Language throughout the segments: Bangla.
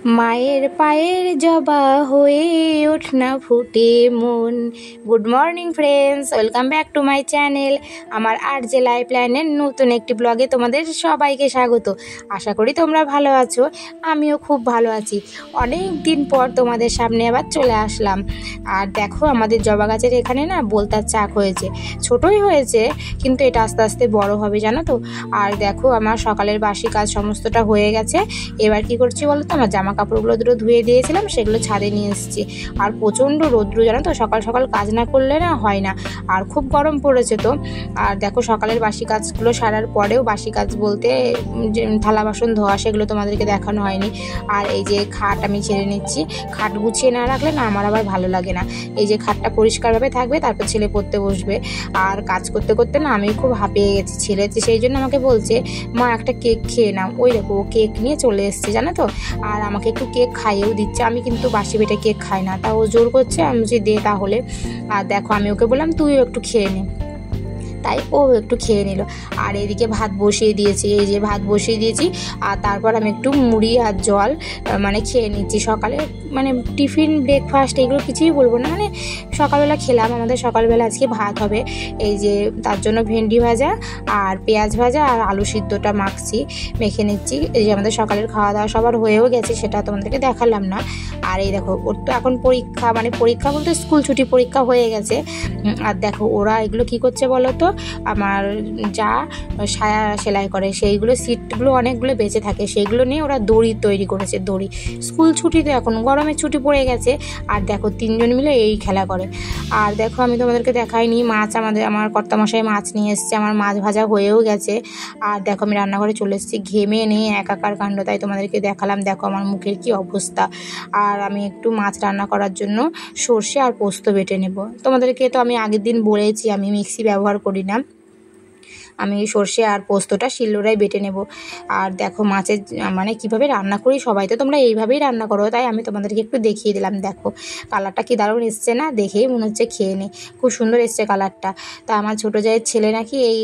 মায়ের পায়ের জবা হয়ে ওঠ না ফুটে মন। Good morning friends, welcome back to my channel. আমার RJ লাইফ লাইনের নতুন একটি ব্লগে তোমাদের সবাইকে স্বাগত। আশা করি তোমরা ভালো আছো, আমিও খুব ভালো আছি। অনেক দিন পর তোমাদের সামনে আবার চলে আসলাম। আর দেখো, আমাদের জবা গাছের এখানে না বোলতার চাক হয়েছে, ছোটই হয়েছে কিন্তু এটা আস্তে আস্তে বড় হবে, জানো তো। আর দেখো, আমার সকালের বাসি কাজ সমস্তটা হয়ে গেছে। এবার কি করছি বলো তো, আমার জামা কাপড়গুলো দুটো ধুয়ে দিয়েছিলাম, সেগুলো ছাদে নিয়ে এসেছি। আর প্রচণ্ড রৌদ্র, জানো তো, সকাল সকাল কাজ না করলে না হয় না। আর খুব গরম পড়েছে তো। আর দেখো, সকালের বাসি কাজগুলো সারার পরেও, বাসি কাজ বলতে যে থালা বাসন ধোয়া, সেগুলো তোমাদেরকে দেখানো হয়নি। আর এই যে খাট আমি ছেড়ে নিচ্ছি। খাট গুছিয়ে না রাখলে না আমার আবার ভালো লাগে না। এই যে খাটটা পরিষ্কারভাবে থাকবে, তারপর ছেলে পড়তে বসবে। আর কাজ করতে করতে না আমি খুব হাঁপিয়ে গেছি। ছেলে সেই জন্য আমাকে বলছে, মা একটা কেক খেয়ে নাও। ওই দেখো, ও কেক নিয়ে চলে এসছে, জানো তো। আর আমাকে একটু কেক খাইয়েও দিচ্ছে। আমি কিন্তু বাসি পেটে কেক খাই না, তা ও জোর করছে, আমি বলছি দে তাহলে। আর দেখো, আমি ওকে বললাম তুইও একটু খেয়ে নে, তাই ও একটু খেয়ে নিল। আর এদিকে ভাত বসিয়ে দিয়েছি, এই যে ভাত বসিয়ে দিয়েছি। আর তারপর আমি একটু মুড়ি আর জল মানে খেয়ে নিচ্ছি। সকালে মানে টিফিন ব্রেকফাস্ট এগুলো কিছুই বলবো না, মানে সকালবেলা খেলাম। আমাদের সকালবেলা আজকে ভাত হবে, এই যে তার জন্য ভেন্ডি ভাজা আর পেঁয়াজ ভাজা আর আলু সিদ্ধটা মাখছি, মেখে নিচ্ছি। এই যে আমাদের সকালের খাওয়া দাওয়া সবার হয়েও গেছে, সেটা তোমাদেরকে দেখালাম না। আর এই দেখো, ওর তো এখন পরীক্ষা, মানে পরীক্ষা বলতে স্কুল ছুটি, পরীক্ষা হয়ে গেছে। আর দেখো ওরা এগুলো কি করছে বলো তো, আমার যা সায়া সেলাই করে, সেইগুলো সিটগুলো অনেকগুলো বেঁচে থাকে, সেইগুলো নিয়ে ওরা দড়ি তৈরি করেছে। দড়ি, স্কুল ছুটি তো, এখন গরমের ছুটি পড়ে গেছে। আর দেখো, তিনজন মিলে এই খেলা করে। আর দেখো, আমি তোমাদেরকে দেখাইনি মাছ, আমার কর্তামশাই মাছ নিয়ে এসছে, আমার মাছ ভাজা হয়েও গেছে। আর দেখো, আমি রান্নাঘরে চলে এসেছি, ঘেমে নিয়ে একাকার কাণ্ড, তাই তোমাদেরকে দেখালাম। দেখো আমার মুখের কি অবস্থা। আর আমি একটু মাছ রান্না করার জন্য সর্ষে আর পোস্ত বেটে নেব। তোমাদেরকে তো আমি আগের দিন বলেছি আমি মিক্সি ব্যবহার করি না, আমি সর্ষে আর পোস্তটা শিলনোড়ায় বেটে নেব। আর দেখো মাছের মানে কিভাবে রান্না করি, সবাই তো তোমরা এইভাবেই রান্না করো, তাই আমি তোমাদেরকে একটু দেখিয়ে দিলাম। দেখো কালারটা কি দারুণ এসছে না, দেখেই মনে হচ্ছে খেয়ে নে, খুব সুন্দর এসছে কালারটা। তা আমার ছোটো জায়ের ছেলে নাকি এই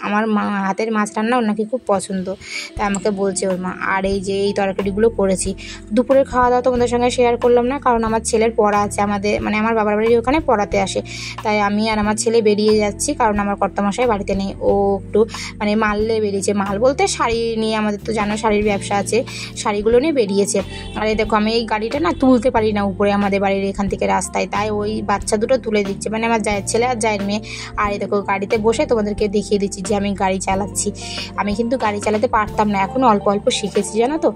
আমার হাতের মাছ রান্না ওর নাকি খুব পছন্দ, তাই আমাকে বলছে ওর মা। আর এই যে এই তরকারিগুলো করেছি। দুপুরের খাওয়া দাওয়া তোমাদের সঙ্গে শেয়ার করলাম না, কারণ আমার ছেলের পড়া আছে, আমাদের মানে আমার বাবার বাড়ির ওখানে পড়াতে আসে, তাই আমি আর আমার ছেলে বেরিয়ে যাচ্ছি, কারণ আমার কর্তামশাই বাড়িতে নেই। ও একটু মানে মাললে বেরিয়েছে, মাল বলতে শাড়ি নিয়ে, আমাদের তো জানো শাড়ির ব্যবসা আছে, শাড়িগুলো নিয়ে বেরিয়েছে। আর এই দেখো, আমি এই গাড়িটা না তুলতে পারি না উপরে আমাদের বাড়ির এখান থেকে রাস্তায়, তাই ওই বাচ্চা দুটো তুলে দিচ্ছে, মানে আমার জায়ের ছেলে আর জায়ের মেয়ে। আর এই দেখো, গাড়িতে বসে তোমাদেরকে দেখিয়ে দিচ্ছি যে আমি গাড়ি চালাচ্ছি। আমি কিন্তু গাড়ি চালাতে পারতাম না, এখন অল্প অল্প শিখেছি, জানো তো।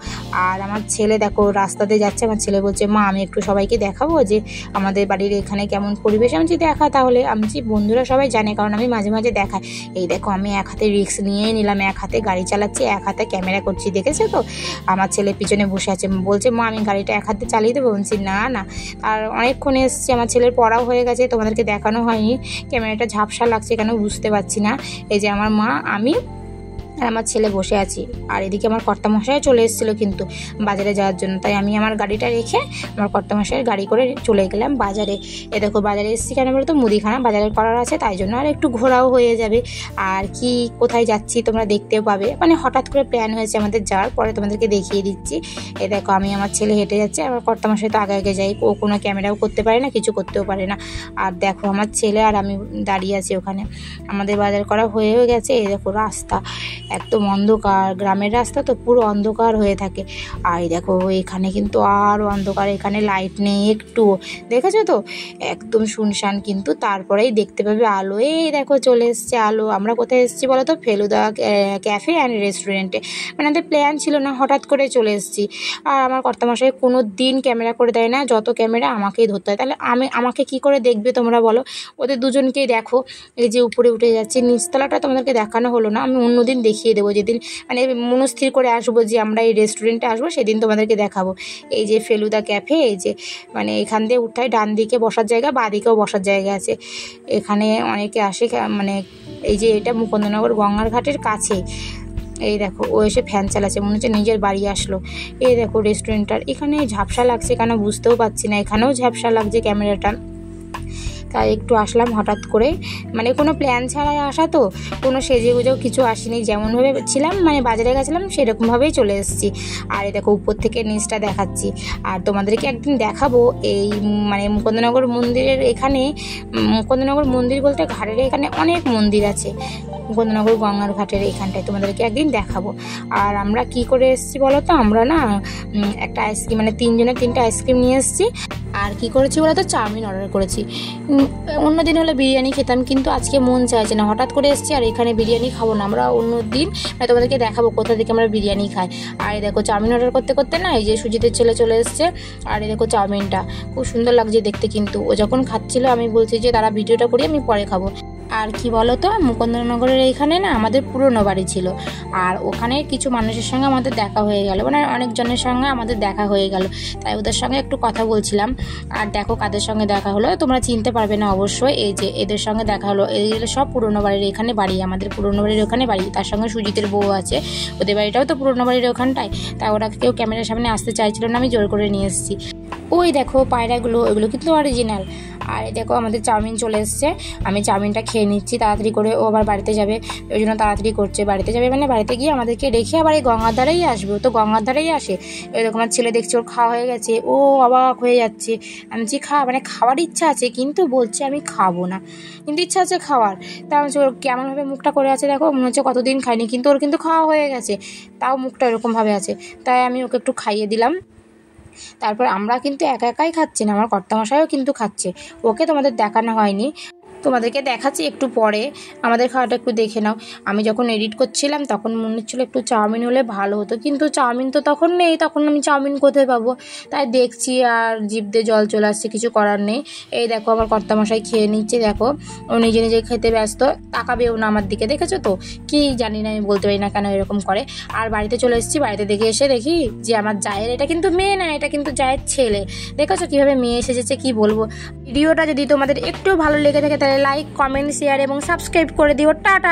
আর আমার ছেলে দেখো রাস্তাতে যাচ্ছে, আমার ছেলে বলছে, মা আমি একটু সবাইকে দেখাবো যে আমাদের বাড়ির এখানে কেমন পরিবেশ। আমি যদি দেখা, তাহলে আমি যে বন্ধুরা সবাই জানে, কারণ আমি মাঝে মাঝে দেখাই। এই দেখো, আমি এক হাতে রিস্ক নিয়ে নিলাম, এক হাতে গাড়ি চালাচ্ছি, এক হাতে ক্যামেরা করছি, দেখেছো তো। আমার ছেলে পিছনে বসে আছে, বলছে মা আমি গাড়িটা এক হাতে চালিয়ে দেবো। বলছি না না। আর অনেকক্ষণ এসছি, আমার ছেলের পড়াও হয়ে গেছে, তোমাদেরকে দেখানো হয়নি, ক্যামেরাটা ঝাপসা লাগছে কেন বুঝতে পারছি না। এই যে আমার মা, আমি আর আমার ছেলে বসে আছি। আর এদিকে আমার কর্তামশাই চলে এসেছিলো কিন্তু বাজারে যাওয়ার জন্য, তাই আমি আমার গাড়িটা রেখে আমার কর্তামশাইয়ের গাড়ি করে চলে গেলাম বাজারে। এ দেখো, বাজারে এসেছি কেন বলো তো, মুদিখানা বাজারে করার আছে, তাই জন্য আর একটু ঘোরাও হয়ে যাবে। আর কি কোথায় যাচ্ছি তোমরা দেখতেও পাবে, মানে হঠাৎ করে প্ল্যান হয়েছে আমাদের যাওয়ার, পরে তোমাদেরকে দেখিয়ে দিচ্ছি। এ দেখো, আমি আমার ছেলে হেঁটে যাচ্ছে, আমার কর্তামশাই তো আগে আগে যাই, ও কোনো ক্যামেরাও করতে পারে না, কিছু করতেও পারে না। আর দেখো, আমার ছেলে আর আমি দাঁড়িয়ে আছি ওখানে, আমাদের বাজার করা হয়েও গেছে। এই দেখো রাস্তা একদম অন্ধকার, গ্রামের রাস্তা তো পুরো অন্ধকার হয়ে থাকে। আর দেখো এখানে কিন্তু আরও অন্ধকার, এখানে লাইট নেই একটু, দেখেছো তো, একদম শুনশান। কিন্তু তারপরেই দেখতে পাবে আলো। এই দেখো চলে এসছে আলো। আমরা কোথায় এসেছি বলো তো, ফেলুদা ক্যাফে অ্যান্ড রেস্টুরেন্টে। মানে আমাদের প্ল্যান ছিল না, হঠাৎ করে চলে এসেছি। আর আমার কর্তামশাই কোনো দিন ক্যামেরা করে দেয় না, যত ক্যামেরা আমাকেই ধরতে হয়। তাহলে আমাকে কি করে দেখবে তোমরা বলো, ওদের দুজনকেই দেখো। এই যে উপরে উঠে যাচ্ছি, নিচতলাটা তোমাদেরকে দেখানো হলো না, আমি অন্যদিন দেখিয়ে দেবো, যেদিন মানে মনস্থির করে আসবো যে আমরা এই রেস্টুরেন্টে আসবো, সেদিন তোমাদেরকে দেখাবো। এই যে ফেলুদা ক্যাফে, এই যে মানে এখান দিয়ে উঠতে হয়, ডান দিকে বসার জায়গা, বাঁ দিকেও বসার জায়গা আছে। এখানে অনেকে আসে, মানে এই যে এটা মুকুন্দনগর গঙ্গার ঘাটের কাছে। এই দেখো, ও এসে ফ্যান চালাচ্ছে, মনে হচ্ছে নিজের বাড়ি আসলো। এই দেখো রেস্টুরেন্টটার এখানে ঝাপসা লাগছে কেন বুঝতেও পারছি না, এখানেও ঝাপসা লাগছে ক্যামেরাটা। তাই একটু আসলাম হঠাৎ করে, মানে কোনো প্ল্যান ছাড়াই আসা তো, কোনো সেজে গুজেও কিছু আসেনি, যেমনভাবে ছিলাম মানে বাজারে গেছিলাম সেরকমভাবেই চলে এসেছি। আর এই দেখো উপর থেকে নিচটা দেখাচ্ছি। আর তোমাদেরকে একদিন দেখাবো এই মানে মুকুন্দনগর মন্দিরের এখানে, মুকুন্দনগর মন্দির বলতে ঘাটের এখানে অনেক মন্দির আছে, মুকুন্দনগর গঙ্গার ঘাটের এখানটায় তোমাদেরকে একদিন দেখাবো। আর আমরা কি করে এসেছি বলো তো, আমরা না একটা আইসক্রিম মানে 3 জনের 3টা আইসক্রিম নিয়ে এসেছি। আর কি করেছি বলো তো, চাউমিন অর্ডার করেছি। অন্যদিন হলে বিরিয়ানি খেতাম, কিন্তু আজকে মন চাইছে না, হঠাৎ করে এসেছি। আর এখানে বিরিয়ানি খাবো না, আমরা অন্য দিন তোমাদেরকে দেখাবো কোথা থেকে আমরা বিরিয়ানি খাই। আর এই দেখো চাউমিন অর্ডার করতে করতে না এই যে সুজিতের ছেলে চলে এসছে। আর এই দেখো চাউমিনটা খুব সুন্দর লাগছে দেখতে, কিন্তু ও যখন খাচ্ছিল আমি বলছি যে তারা ভিডিওটা করি, আমি পরে খাবো। আর কি বলো তো, মুকুন্দনগরের এইখানে না আমাদের পুরনো বাড়ি ছিল, আর ওখানে কিছু মানুষের সঙ্গে আমাদের দেখা হয়ে গেল, মানে অনেকজনের সঙ্গে আমাদের দেখা হয়ে গেল, তাই ওদের সঙ্গে একটু কথা বলছিলাম। আর দেখো কাদের সঙ্গে দেখা হলো, তোমরা চিনতে পারবে না অবশ্যই, এই যে এদের সঙ্গে দেখা হলো। এগুলো সব পুরনো বাড়ির এখানে বাড়ি, আমাদের পুরনো বাড়ির ওখানে বাড়ি, তার সঙ্গে সুজিতের বউ আছে, ওদের বাড়িটাও তো পুরনো বাড়ির ওখানটায়। তাই ওরা কেউ ক্যামেরার সামনে আসতে চাইছিল না, আমি জোর করে নিয়ে এসেছি। ওই দেখো পায়রাগুলো, ওইগুলো কিন্তু অরিজিনাল। আর দেখো আমাদের চাউমিন চলে এসছে, আমি চাউমিনটা খেয়ে নিচ্ছি তাড়াতাড়ি করে, ও আবার বাড়িতে যাবে ওই জন্য তাড়াতাড়ি করছে। বাড়িতে যাবে মানে বাড়িতে গিয়ে আমাদেরকে রেখে আবার এই গঙ্গার ধারেই আসবে, ও তো গঙ্গার ধারেই আসে। এরকম আমার ছেলে দেখছি ওর খাওয়া হয়ে গেছে, ও অবাক হয়ে যাচ্ছে। আমি যে মানে খাওয়ার ইচ্ছা আছে, কিন্তু বলছে আমি খাবো না, কিন্তু ইচ্ছা আছে খাওয়ার। তা আমি ওর কেমনভাবে মুখটা করে আছে দেখো, মনে হচ্ছে কতদিন খাইনি, কিন্তু ওর কিন্তু খাওয়া হয়ে গেছে, তাও মুখটা এরকমভাবে আছে। তাই আমি ওকে একটু খাইয়ে দিলাম। তারপর আমরা কিন্তু একা একাই খাচ্ছি না, আমার কর্তামশাইও কিন্তু খাচ্ছে, ওকে তোমাদের দেখানো হয়নি, তোমাদেরকে দেখাচ্ছি একটু পরে। আমাদের খাওয়াটা একটু দেখে নাও। আমি যখন এডিট করছিলাম তখন মনে হচ্ছিলো একটু চাউমিন হলে ভালো হতো, কিন্তু চাউমিন তো তখন নেই, তখন আমি চাউমিন কোথায় পাবো, তাই দেখছি আর জিভ দিয়ে জল চলে আসছে, কিছু করার নেই। এই দেখো আমার কর্তামশাই খেয়ে নিচ্ছে, দেখো ও নিজে নিজে খেতে ব্যস্ত, তাকাবেও না আমার দিকে, দেখেছো তো, কি জানি না, আমি বলতে পারি না কেন এরকম করে। আর বাড়িতে চলে এসেছি, বাড়িতে দেখে এসে দেখি যে আমার জায়ের, এটা কিন্তু মেয়ে না, এটা কিন্তু জায়ের ছেলে, দেখেছো কীভাবে মেয়ে এসেছে, কি বলবো। ভিডিওটা যদি তোমাদের একটু ভালো লেগে থাকে তাহলে লাইক, কমেন্ট, শেয়ার এবং সাবস্ক্রাইব করে দিও। টাটা।